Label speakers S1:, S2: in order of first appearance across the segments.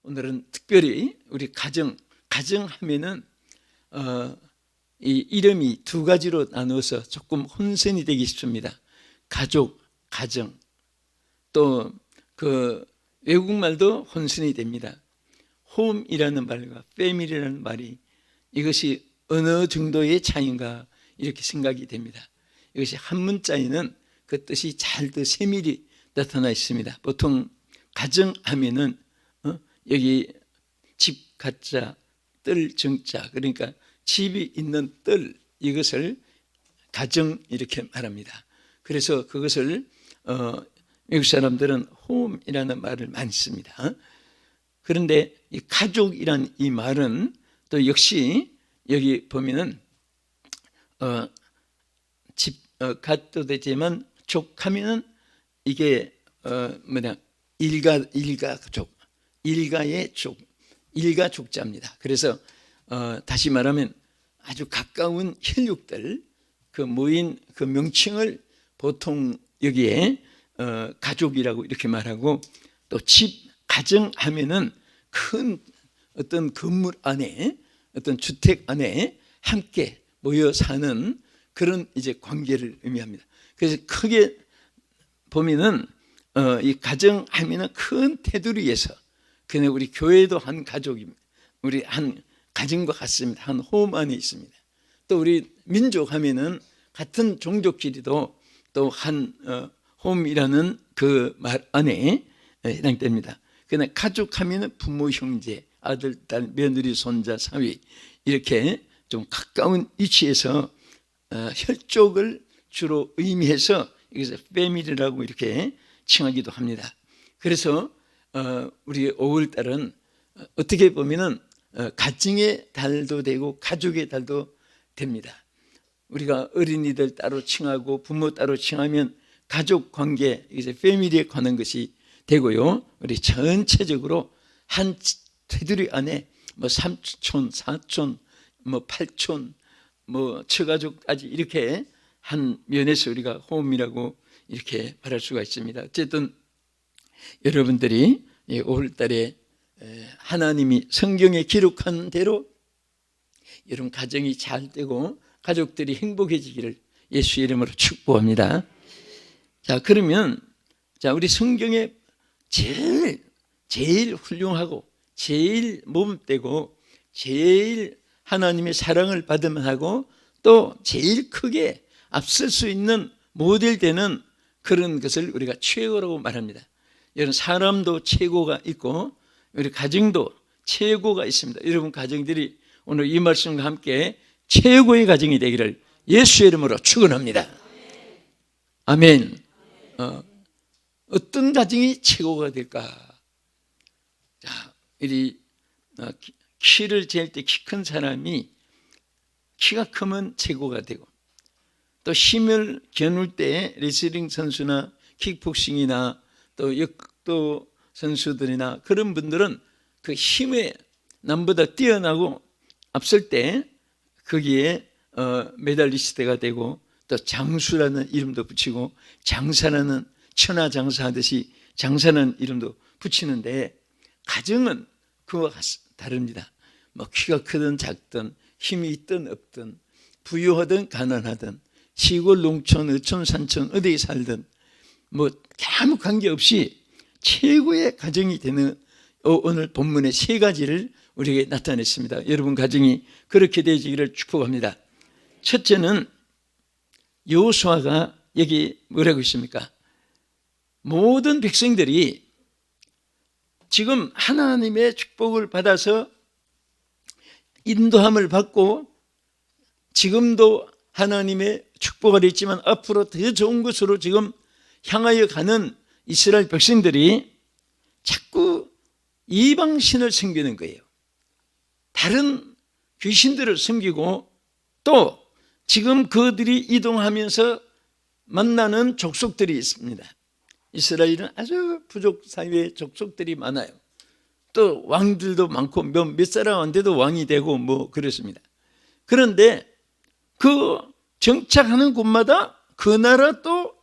S1: 오늘은 특별히 우리 가정 하면은 이 이름이 두 가지로 나누어서 조금 혼선이 되기 쉽습니다. 가족, 가정. 또 그 외국말도 혼선이 됩니다. 홈이라는 말과 패밀리라는 말이 이것이 어느 정도의 차이인가 이렇게 생각이 됩니다. 이것이 한 문자에는 그 뜻이 잘 더 세밀히 나타나 있습니다. 보통 가정 하면은 여기 집 가자, 뜰 정자, 그러니까 집이 있는 뜰, 이것을 가정 이렇게 말합니다. 그래서 그것을 외국 사람들은 홈이라는 말을 많이 씁니다. 그런데 이 가족이란 이 말은 또 역시 여기 보면은 집 갓도 되지만 족하면은 이게 일가족, 일가의 족, 일가족자입니다. 그래서 다시 말하면 아주 가까운 혈육들, 그 모인 그 명칭을 보통 여기에 가족이라고 이렇게 말하고, 또 집, 가정 하면은 큰 어떤 건물 안에, 어떤 주택 안에 함께 모여 사는 그런 이제 관계를 의미합니다. 그래서 크게 보면은 이 가정 하면은 큰 테두리에서, 그냥 우리 교회도 한 가족입니다. 우리 한 가정과 같습니다. 한 홈 안에 있습니다. 또 우리 민족 하면은 같은 종족끼리도 또 한 홈이라는 그 말 안에 해당됩니다. 그러나 가족 하면은 부모, 형제, 아들, 딸, 며느리, 손자, 사위, 이렇게 좀 가까운 위치에서 혈족을 주로 의미해서 이것을 패밀리라고 이렇게 칭하기도 합니다. 그래서 우리 5월달은 어떻게 보면은 가정의 달도 되고 가족의 달도 됩니다. 우리가 어린이들 따로 칭하고 부모 따로 칭하면 가족 관계, 이제 패밀리에 관한 것이 되고요. 우리 전체적으로 한 테두리 안에 뭐 삼촌, 사촌, 뭐 팔촌, 뭐 처가족까지 이렇게 한 면에서 우리가 홈이라고 이렇게 말할 수가 있습니다. 어쨌든 여러분들이 5월달에 하나님이 성경에 기록한 대로 여러분 가정이 잘 되고 가족들이 행복해지기를 예수의 이름으로 축복합니다. 자, 그러면 우리 성경에 제일 훌륭하고 제일 몸되고 제일 하나님의 사랑을 받으면 하고 또 제일 크게 앞설 수 있는 모델되는 그런 것을 우리가 최고라고 말합니다. 여러분, 사람도 최고가 있고 우리 가정도 최고가 있습니다. 여러분 가정들이 오늘 이 말씀과 함께 최고의 가정이 되기를 예수의 이름으로 축원합니다. 아멘. 어떤 가정이 최고가 될까? 자, 이 키를 잴 때 키 큰 사람이 키가 크면 최고가 되고, 또 힘을 겨눌 때 레슬링 선수나 킥복싱이나 또 역도 선수들이나 그런 분들은 그 힘에 남보다 뛰어나고 앞설 때 거기에 메달리스트가 되고, 또 장수라는 이름도 붙이고 장사라는 천하장사하듯이 장사라는 이름도 붙이는데, 가정은 그와 다릅니다. 뭐 키가 크든 작든 힘이 있든 없든 부유하든 가난하든 시골 농촌 어촌 산촌 어디에 살든 뭐 아무 관계없이 최고의 가정이 되는 오늘 본문의 세 가지를 우리에게 나타냈습니다. 여러분 가정이 그렇게 되기를 축복합니다. 첫째는 여호수아가 여기 뭐라고 있습니까? 모든 백성들이 지금 하나님의 축복을 받아서 인도함을 받고 지금도 하나님의 축복 아래 있지만 앞으로 더 좋은 것으로 지금 향하여 가는 이스라엘 백성들이 자꾸 이방신을 섬기는 거예요. 다른 귀신들을 섬기고, 또 지금 그들이 이동하면서 만나는 족속들이 있습니다. 이스라엘은 아주 부족 사회의 족속들이 많아요. 또 왕들도 많고 몇 사람 안 돼도 왕이 되고 뭐 그렇습니다. 그런데 그 정착하는 곳마다 그 나라 또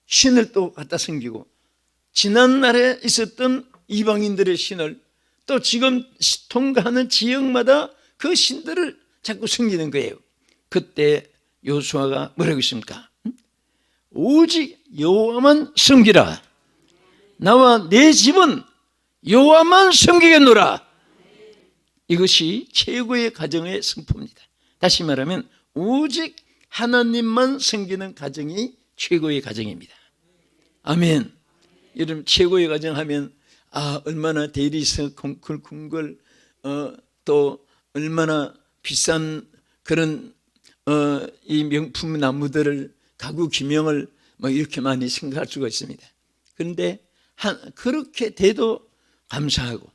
S1: 신을 또 갖다 섬기고, 지난날에 있었던 이방인들의 신을 또 지금 통과하는 지역마다 그 신들을 자꾸 섬기는 거예요. 그때 여호수아가 뭐라고 했습니까? 오직 여호와만 섬기라. 나와 내 집은 여호와만 섬기겠노라. 이것이 최고의 가정의 승포입니다. 다시 말하면 오직 하나님만 섬기는 가정이 최고의 가정입니다. 아멘. 여러분, 최고의 가정 하면 얼마나 대리석 쿵글쿵글 또 얼마나 비싼 그런 이 명품 나무들을 가구 기명을 뭐 이렇게 많이 생각할 수가 있습니다. 그런데 그렇게 돼도 감사하고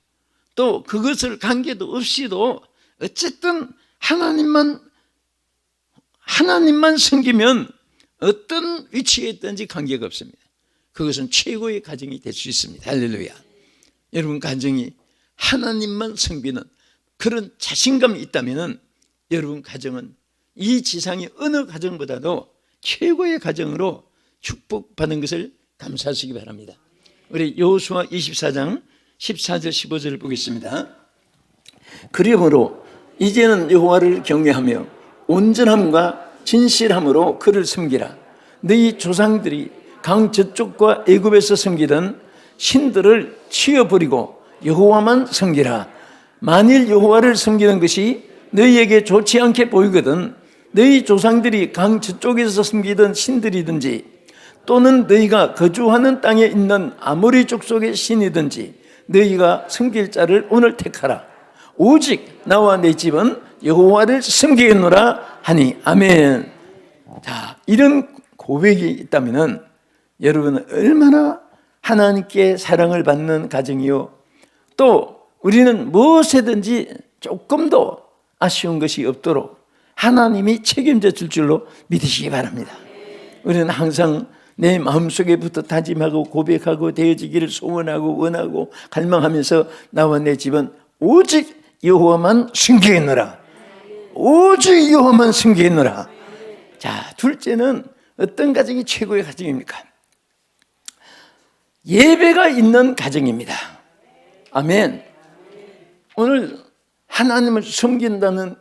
S1: 또 그것을 관계도 없이도 어쨌든 하나님만 섬기면 어떤 위치에 있든지 관계가 없습니다. 그것은 최고의 가정이 될 수 있습니다. 할렐루야. 여러분 가정이 하나님만 섬기는 그런 자신감이 있다면 여러분 가정은 이 지상의 어느 가정보다도 최고의 가정으로 축복받은 것을 감사하시기 바랍니다. 우리 여호수아 24장 14절 15절을 보겠습니다. 그러므로 이제는 여호와를 경외하며 온전함과 진실함으로 그를 섬기라. 너희 조상들이 강 저쪽과 애굽에서 섬기던 신들을 치워버리고 여호와만 섬기라. 만일 여호와를 섬기는 것이 너희에게 좋지 않게 보이거든 너희 조상들이 강 저쪽에서 섬기던 신들이든지 또는 너희가 거주하는 땅에 있는 아모리 족속의 신이든지 너희가 섬길 자를 오늘 택하라. 오직 나와 내 집은 여호와를 섬기겠노라 하니. 아멘. 자, 이런 고백이 있다면 여러분은 얼마나 하나님께 사랑을 받는 가정이요, 또 우리는 무엇이든지 조금도 아쉬운 것이 없도록 하나님이 책임져 줄 줄로 믿으시기 바랍니다. 우리는 항상 내 마음속에부터 다짐하고 고백하고 되어지기를 소원하고 원하고 갈망하면서 나와 내 집은 오직 여호와만 섬기겠노라. 오직 여호와만 섬기겠노라. 자, 둘째는 어떤 가정이 최고의 가정입니까? 예배가 있는 가정입니다. 아멘. 오늘 하나님을 섬긴다는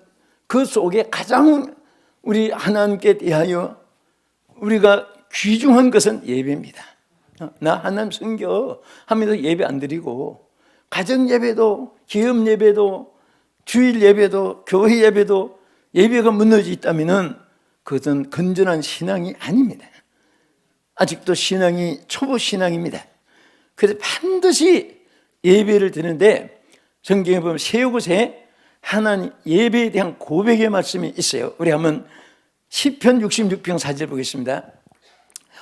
S1: 그 속에 가장 우리 하나님께 대하여 우리가 귀중한 것은 예배입니다. 나 하나님 섬겨 하면서 예배 안 드리고 가정 예배도 기업 예배도 주일 예배도 교회 예배도 예배가 무너져 있다면 그것은 건전한 신앙이 아닙니다. 아직도 신앙이 초보 신앙입니다. 그래서 반드시 예배를 드리는데 성경에 보면 세 곳에 하나님 예배에 대한 고백의 말씀이 있어요. 우리 한번 시편 66편 4절 보겠습니다.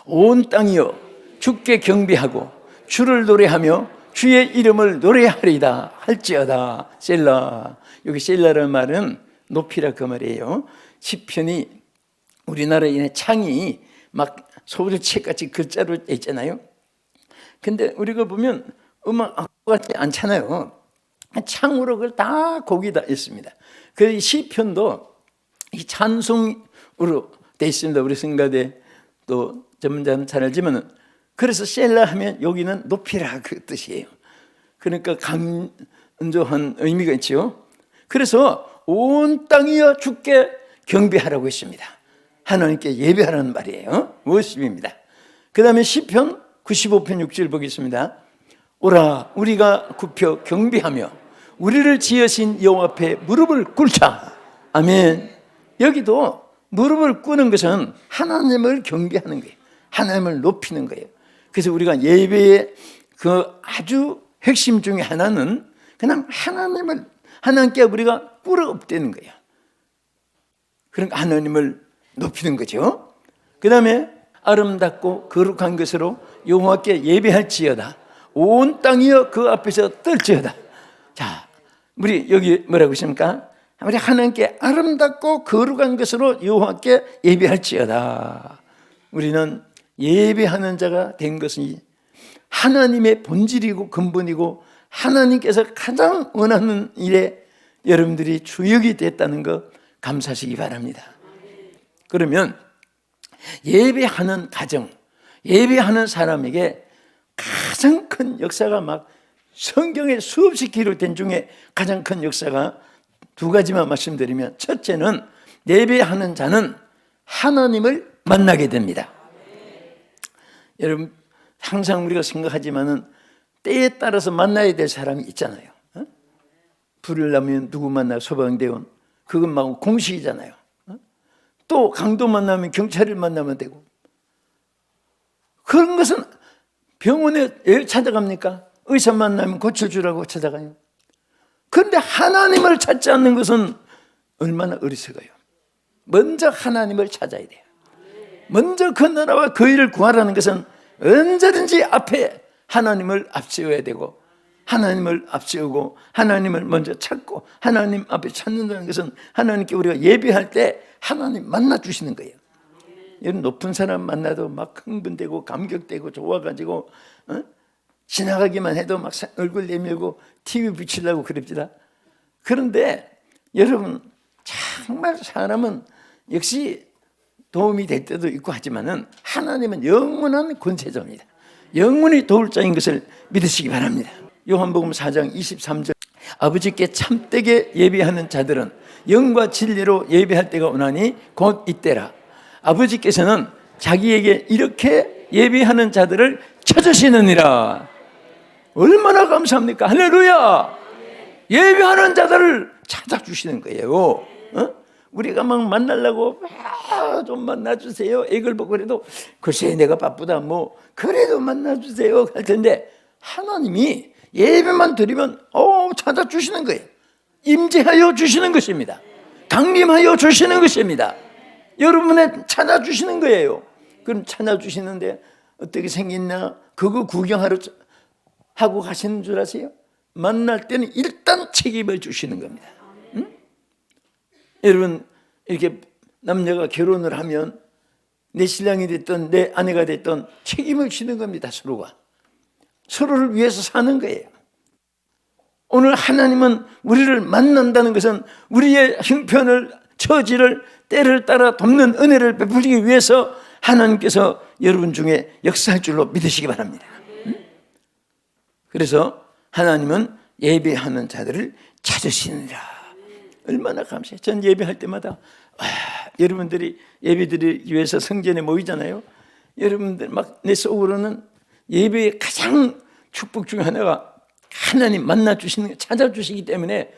S1: 온 땅이여 주께 경배하고 주를 노래하며 주의 이름을 노래하리다 할지어다. 셀라. 여기 셀라라는 말은 높이라 그 말이에요. 시편이 우리나라에 창이 막 소리책같이 글자로 돼 있잖아요. 근데 우리가 보면 음악 같지 않잖아요. 창으로 그걸 다 거기다 있습니다. 그 시편도 이 찬송으로 돼 있습니다. 우리 성가대 또 전문자는 잘 알지만, 그래서 셀라 하면 여기는 높이라 그 뜻이에요. 그러니까 강조한 의미가 있죠. 그래서 온 땅이여 주께 경배하라고 했습니다. 하나님께 예배하라는 말이에요. 워십입니다. 그 다음에 시편 95편 6절 보겠습니다. 오라 우리가 굽혀 경배하며 우리를 지으신 여호와 앞에 무릎을 꿇자. 아멘. 여기도 무릎을 꿇는 것은 하나님을 경배하는 거예요. 하나님을 높이는 거예요. 그래서 우리가 예배의 그 아주 핵심 중에 하나는 그냥 하나님께 우리가 꿇어 엎드리는 거예요. 그러니까 하나님을 높이는 거죠. 그 다음에 아름답고 거룩한 것으로 여호와께 예배할지어다. 온 땅이여 그 앞에서 떨지어다. 자, 우리 여기 뭐라고 있습니까? 우리 하나님께 아름답고 거룩한 것으로 여호와께 예배할지어다. 우리는 예배하는 자가 된 것이 하나님의 본질이고 근본이고 하나님께서 가장 원하는 일에 여러분들이 주역이 됐다는 것 감사하시기 바랍니다. 그러면 예배하는 가정, 예배하는 사람에게 가장 큰 역사가 막 성경에 수없이 기록된 중에 가장 큰 역사가 두 가지만 말씀드리면, 첫째는 예배하는 자는 하나님을 만나게 됩니다. 여러분, 항상 우리가 생각하지만은 때에 따라서 만나야 될 사람이 있잖아요. 불을 나면 누구 만나요? 소방대원. 그건 막 공식이잖아요. 또 강도 만나면 경찰을 만나면 되고. 그런 것은 병원에 왜 찾아갑니까? 의사 만나면 고칠 주라고 찾아가요. 그런데 하나님을 찾지 않는 것은 얼마나 어리석어요. 먼저 하나님을 찾아야 돼요. 먼저 그 나라와 그 일을 구하라는 것은 언제든지 앞에 하나님을 앞세워야 되고, 하나님을 앞세우고 하나님을 먼저 찾고 하나님 앞에 찾는다는 것은 하나님께 우리가 예배할 때 하나님 만나 주시는 거예요. 이런 높은 사람 만나도 막 흥분되고 감격되고 좋아가지고 지나가기만 해도 막 얼굴 내밀고 TV 붙이려고 그럽니다. 그런데 여러분, 정말 사람은 역시 도움이 될 때도 있고 하지만은 하나님은 영원한 권세자입니다. 영원히 도울 자인 것을 믿으시기 바랍니다. 요한복음 4장 23절, 아버지께 참되게 예배하는 자들은 영과 진리로 예배할 때가 오나니 곧 이때라. 아버지께서는 자기에게 이렇게 예배하는 자들을 찾으시느니라. 얼마나 감사합니까? 할렐루야. 예배하는 자들을 찾아주시는 거예요. 우리가 막 만나려고 좀 만나주세요 애걸 보고 그래도 글쎄 내가 바쁘다 뭐 그래도 만나주세요 할 텐데, 하나님이 예배만 드리면 찾아주시는 거예요. 임재하여 주시는 것입니다. 강림하여 주시는 것입니다. 여러분의 찾아주시는 거예요. 그럼 찾아주시는데 어떻게 생겼나 그거 구경하러 하고 가시는 줄 아세요? 만날 때는 일단 책임을 주시는 겁니다. 여러분, 이렇게 남녀가 결혼을 하면 내 신랑이 됐던 내 아내가 됐던 책임을 지는 겁니다. 서로를 위해서 사는 거예요. 오늘 하나님은 우리를 만난다는 것은 우리의 형편을, 처지를, 때를 따라 돕는 은혜를 베풀기 위해서 하나님께서 여러분 중에 역사할 줄로 믿으시기 바랍니다. 그래서 하나님은 예배하는 자들을 찾으시느니라. 얼마나 감사해요. 전 예배할 때마다 여러분들이 예배드리기 위해서 성전에 모이잖아요. 여러분들 막 내 속으로는 예배의 가장 축복 중 하나가 하나님 만나 주시는, 찾아주시기 때문에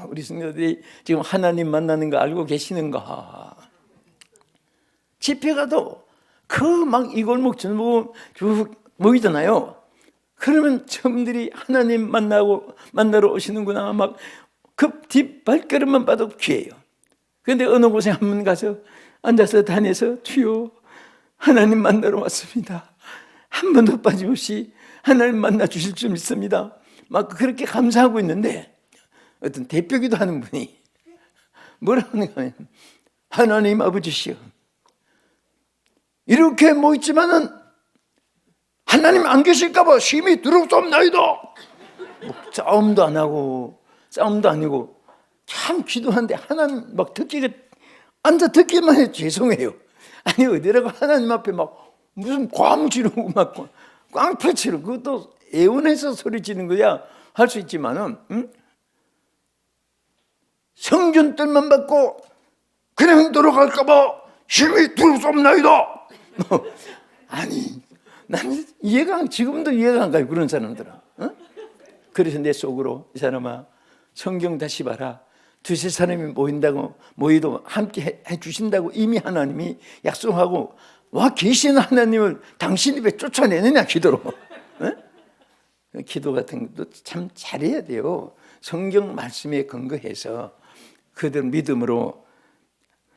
S1: 우리 성도들이 지금 하나님 만나는 거 알고 계시는가. 집회 가도 그 막 이 골목 저 골목 모이잖아요. 그러면 저분들이 하나님 만나러 오시는구나. 막 그 뒷발걸음만 봐도 귀해요. 그런데 어느 곳에 한 번 가서 앉아서 다녀서 주여 하나님 만나러 왔습니다. 한 번도 빠짐없이 하나님 만나 주실 줄 믿습니다. 막 그렇게 감사하고 있는데 어떤 대표기도 하는 분이 뭐라고 하는가 하면, 하나님 아버지시여, 이렇게 모였지만은 하나님 안 계실까 봐 심히 두렵사옵나이다. 싸움도 안 하고 싸움도 아니고 참 기도하는데 하나님 막 앉아 듣기만 해도 죄송해요. 아니 어디라고 하나님 앞에 막 무슨 꽝 지르고 막 꽝패 치르고 그것도 애원해서 소리 지는 거야 할 수 있지만은 성전 뜰만 받고 그냥 돌아갈까 봐 심히 두렵사옵나이다. 아니 나는 지금도 이해가 안 가요, 그런 사람들은. 그래서 내 속으로 이 사람아, 성경 다시 봐라. 두세 사람이 모이도 함께 해주신다고 이미 하나님이 약속하고 와 계신 하나님을 당신 입에 쫓아내느냐, 기도로. 기도 같은 것도 참 잘해야 돼요. 성경 말씀에 근거해서 그들 믿음으로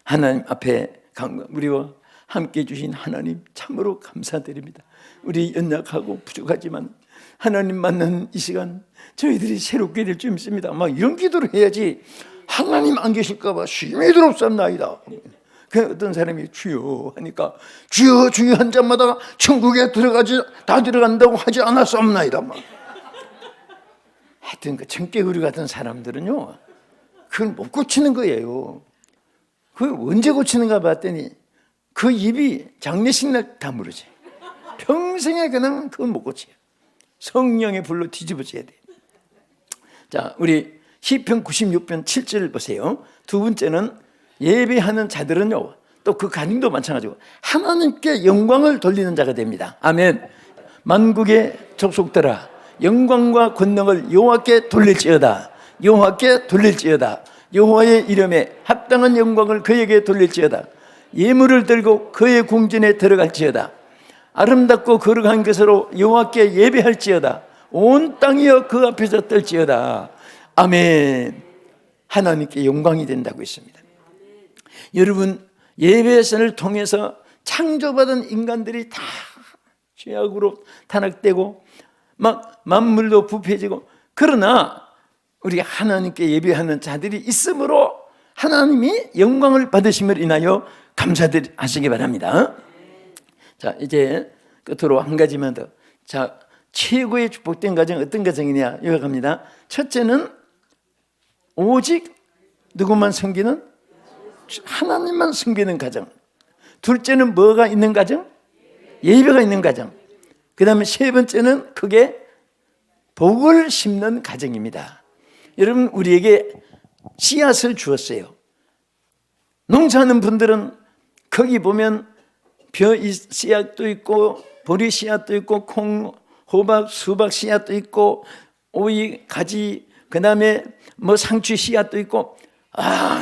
S1: 하나님 앞에 우리와 함께 해주신 하나님 참으로 감사드립니다. 우리 연약하고 부족하지만 하나님 만나는 이 시간 저희들이 새롭게 될 줄 믿습니다. 막 이런 기도를 해야지 하나님 안 계실까 봐 심히 두렵사옵나이다. 그 어떤 사람이 주여 하니까 주여 주여 한 자마다 천국에 다 들어간다고 하지 않았사옵나이다. 하여튼 그 청개구리 같은 사람들은요 그걸 못 고치는 거예요. 그걸 언제 고치는가 봤더니 그 입이 장례식 날 다물어져요. 평생에 그냥 그건 못 고쳐요. 성령의 불로 뒤집어져야 돼. 자, 우리 시편 96편 7절 보세요. 두 번째는 예배하는 자들은요, 또 그 가정도 마찬가지고 하나님께 영광을 돌리는 자가 됩니다. 아멘. 만국의 족속들아, 영광과 권능을 여호와께 돌릴지어다. 여호와께 돌릴지어다. 여호와의 이름에 합당한 영광을 그에게 돌릴지어다. 예물을 들고 그의 궁전에 들어갈지어다. 아름답고 거룩한 것으로 여호와께 예배할지어다. 온 땅이여 그 앞에서 떨지어다. 아멘. 하나님께 영광이 된다고 했습니다. 여러분, 예배선을 통해서 창조받은 인간들이 다 죄악으로 탄압되고 막 만물도 부패지고, 그러나 우리 하나님께 예배하는 자들이 있으므로 하나님이 영광을 받으심을 인하여 감사하시기 바랍니다. 자, 이제 끝으로 한 가지만 더. 자, 최고의 축복된 가정 어떤 가정이냐 요약합니다. 첫째는 오직 누구만 섬기는? 하나님만 섬기는 가정. 둘째는 뭐가 있는 가정? 예배가 있는 가정. 그 다음에 세 번째는 크게 복을 심는 가정입니다. 여러분, 우리에게 씨앗을 주었어요. 농사하는 분들은 거기 보면 벼 씨앗도 있고 보리 씨앗도 있고 콩, 호박, 수박 씨앗도 있고 오이, 가지, 그 다음에 뭐 상추 씨앗도 있고,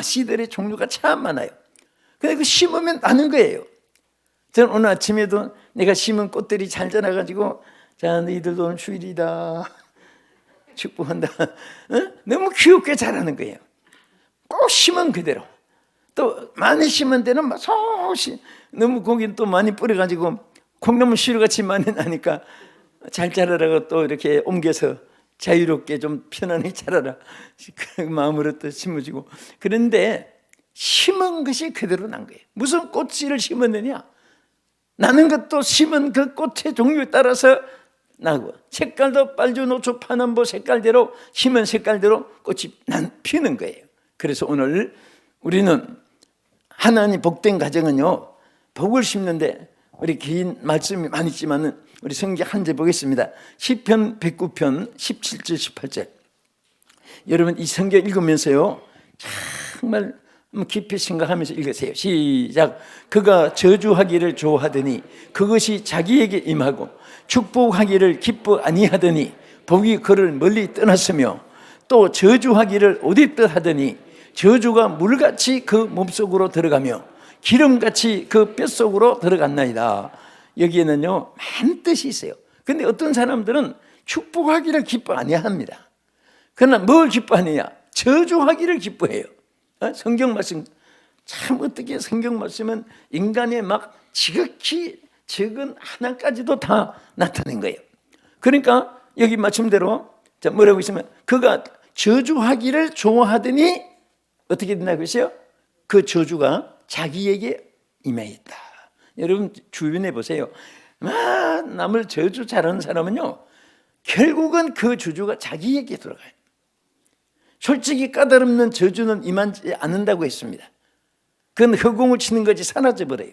S1: 씨들의 종류가 참 많아요. 근데 그 심으면 나는 거예요. 저는 오늘 아침에도 내가 심은 꽃들이 잘 자라가지고, 자, 너희들도 오늘 주일이다, 축복한다, 너무 귀엽게 자라는 거예요. 꼭 심은 그대로. 또 많이 심은 데는 막 소시, 너무 고기 또 많이 뿌려가지고 콩나물 씨루같이 많이 나니까 잘 자라라고 또 이렇게 옮겨서 자유롭게 좀 편안히 자라라, 그 마음으로 또 심어주고. 그런데 심은 것이 그대로 난 거예요. 무슨 꽃을 심었느냐? 나는 것도 심은 그 꽃의 종류에 따라서 나고, 색깔도 빨주, 노초, 파남보 색깔대로 심은 색깔대로 꽃이 피는 거예요. 그래서 오늘 우리는 하나님 복된 가정은요, 복을 심는데, 우리 긴 말씀이 많이 있지만은 우리 성경 한 절 보겠습니다. 시편 109편 17절 18절. 여러분, 이 성경 읽으면서요, 정말 깊이 생각하면서 읽으세요. 시작. 그가 저주하기를 좋아하더니 그것이 자기에게 임하고 축복하기를 기뻐 아니하더니 복이 그를 멀리 떠났으며, 또 저주하기를 옷입듯 하더니 저주가 물같이 그 몸속으로 들어가며 기름같이 그 뼛속으로 들어갔나이다. 여기에는요, 많은 뜻이 있어요. 근데 어떤 사람들은 축복하기를 기뻐 아니합니다. 그러나 뭘 기뻐하느냐? 저주하기를 기뻐해요. 성경 말씀, 참 어떻게 성경 말씀은 인간의 막 지극히 적은 하나까지도 다 나타낸 거예요. 그러니까 여기 말씀대로, 자, 뭐라고 있으면, 그가 저주하기를 좋아하더니 어떻게 된다고 했어요? 그 저주가 자기에게 임해있다. 여러분, 주변에 보세요. 남을 저주 잘하는 사람은요, 결국은 그 저주가 자기에게 들어가요. 솔직히 까다롭는 저주는 임하지 않는다고 했습니다. 그건 허공을 치는 거지 사라져 버려요.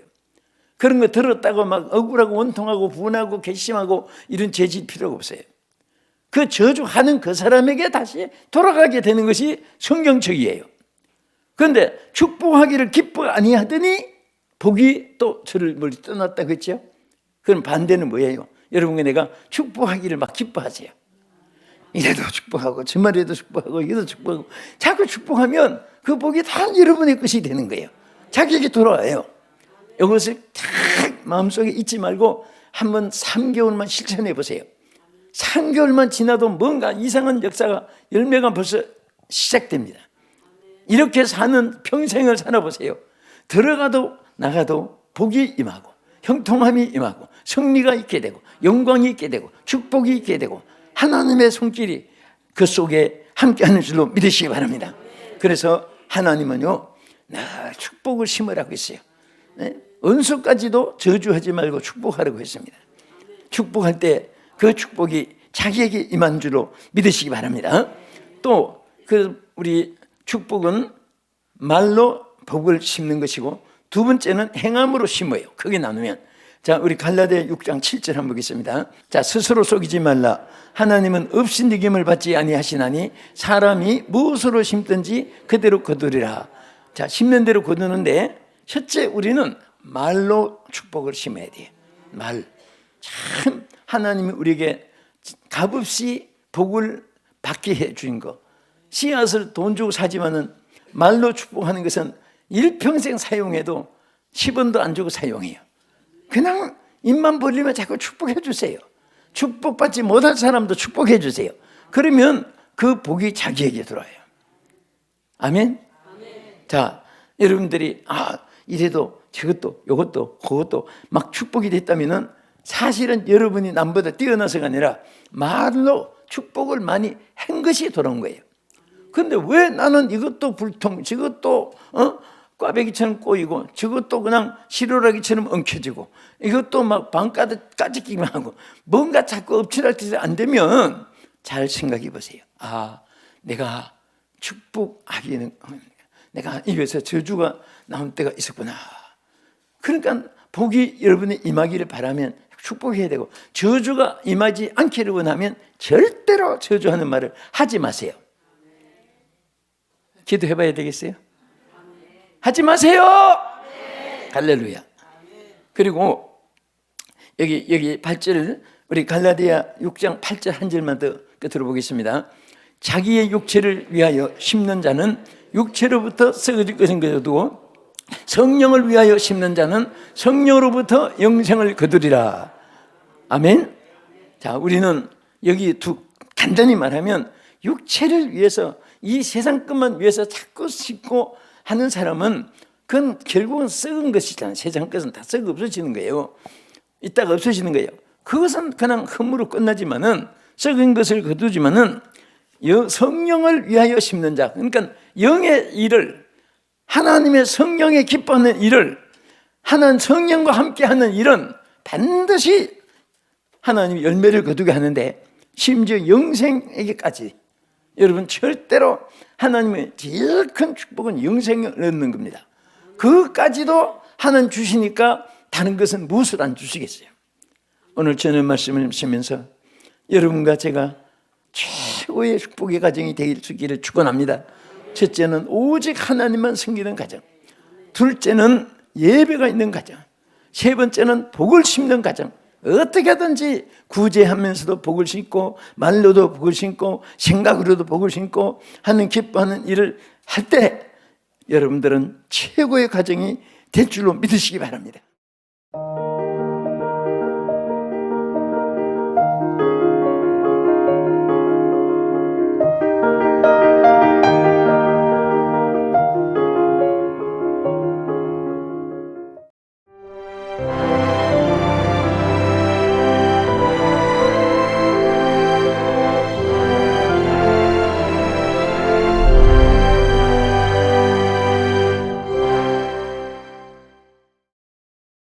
S1: 그런 거 들었다고 막 억울하고 원통하고 분하고 괘씸하고 이런 죄질 필요가 없어요. 그 저주하는 그 사람에게 다시 돌아가게 되는 것이 성경적이에요. 그런데 축복하기를 기뻐 아니하더니 복이 또 저를 멀리 떠났다고 했죠. 그럼 반대는 뭐예요? 여러분과 내가 축복하기를 막 기뻐하세요. 이래도 축복하고 주말에도 축복하고 이래도 축복하고, 자꾸 축복하면 그 복이 다 여러분의 것이 되는 거예요. 자기에게 돌아와요. 이것을 딱 마음속에 잊지 말고 한번 3개월만 실천해 보세요. 3개월만 지나도 뭔가 이상한 역사가, 열매가 벌써 시작됩니다. 이렇게 사는 평생을 살아보세요. 들어가도 나가도 복이 임하고 형통함이 임하고 승리가 있게 되고 영광이 있게 되고 축복이 있게 되고 하나님의 손길이 그 속에 함께하는 줄로 믿으시기 바랍니다. 그래서 하나님은요, 늘 축복을 심으라고 했어요. 은수까지도 저주하지 말고 축복하라고 했습니다. 축복할 때 그 축복이 자기에게 임한 줄로 믿으시기 바랍니다. 또 우리 축복은 말로 복을 심는 것이고, 두 번째는 행함으로 심어요. 크게 나누면 자, 우리 갈라디아 6장 7절 한번 보겠습니다. 자, 스스로 속이지 말라. 하나님은 없인 느낌을 받지 아니하시나니 사람이 무엇으로 심든지 그대로 거두리라. 자, 심는 대로 거두는데 첫째 우리는 말로 축복을 심어야 돼요. 말. 참 하나님이 우리에게 값없이 복을 받게 해 주신 거. 씨앗을 돈 주고 사지만은 말로 축복하는 것은 일평생 사용해도 10원도 안 주고 사용해요. 그냥 입만 벌리면 자꾸 축복해 주세요. 축복받지 못할 사람도 축복해 주세요. 그러면 그 복이 자기에게 들어와요. 아멘? 자, 여러분들이 이래도 저것도 이것도 그것도 막 축복이 됐다면은 사실은 여러분이 남보다 뛰어나서가 아니라 말로 축복을 많이 한 것이 돌아온 거예요. 그런데 왜 나는 이것도 불통, 저것도 꽈배기처럼 꼬이고, 저것도 그냥 시로라기처럼 엉켜지고, 이것도 막 방까지 까짓기만 하고, 뭔가 자꾸 엎치락뒤락 안 되면 잘 생각해 보세요. 내가 축복하기는 내가 입에서 저주가 나온 때가 있었구나. 그러니까 복이 여러분의 임하기를 바라면 축복해야 되고, 저주가 임하지 않기를 원하면 절대로 저주하는 말을 하지 마세요. 기도해봐야 되겠어요? 하지 마세요. 할렐루야. 그리고 여기 8절, 우리 갈라디아 6장 8절 한 절만 더 끝으로 보겠습니다. 자기의 육체를 위하여 심는 자는 육체로부터 썩어질 것인 거두고 성령을 위하여 심는 자는 성령으로부터 영생을 거두리라. 아멘. 자, 우리는 여기 간단히 말하면 육체를 위해서, 이 세상 것만 위해서 자꾸 심고 하는 사람은 그건 결국은 썩은 것이잖아요. 세상 것은 다 썩어 없어지는 거예요. 이따가 없어지는 거예요. 그것은 그냥 흠으로 끝나지만은, 썩은 것을 거두지만은 성령을 위하여 심는 자, 그러니까 영의 일을, 하나님의 성령에 기뻐하는 일을, 하나님 성령과 함께하는 일은 반드시 하나님이 열매를 거두게 하는데, 심지어 영생에게까지. 여러분, 절대로 하나님의 제일 큰 축복은 영생을 얻는 겁니다. 그것까지도 하나님 주시니까 다른 것은 무엇을 안 주시겠어요? 오늘 저는 말씀을 하시면서 여러분과 제가 최고의 축복의 가정이 되길 수 있기를 축원합니다. 첫째는 오직 하나님만 섬기는 가정, 둘째는 예배가 있는 가정, 세 번째는 복을 심는 가정. 어떻게 하든지 구제하면서도 복을 심고, 말로도 복을 심고, 생각으로도 복을 심고 하는 기뻐하는 일을 할 때 여러분들은 최고의 가정이 될 줄로 믿으시기 바랍니다.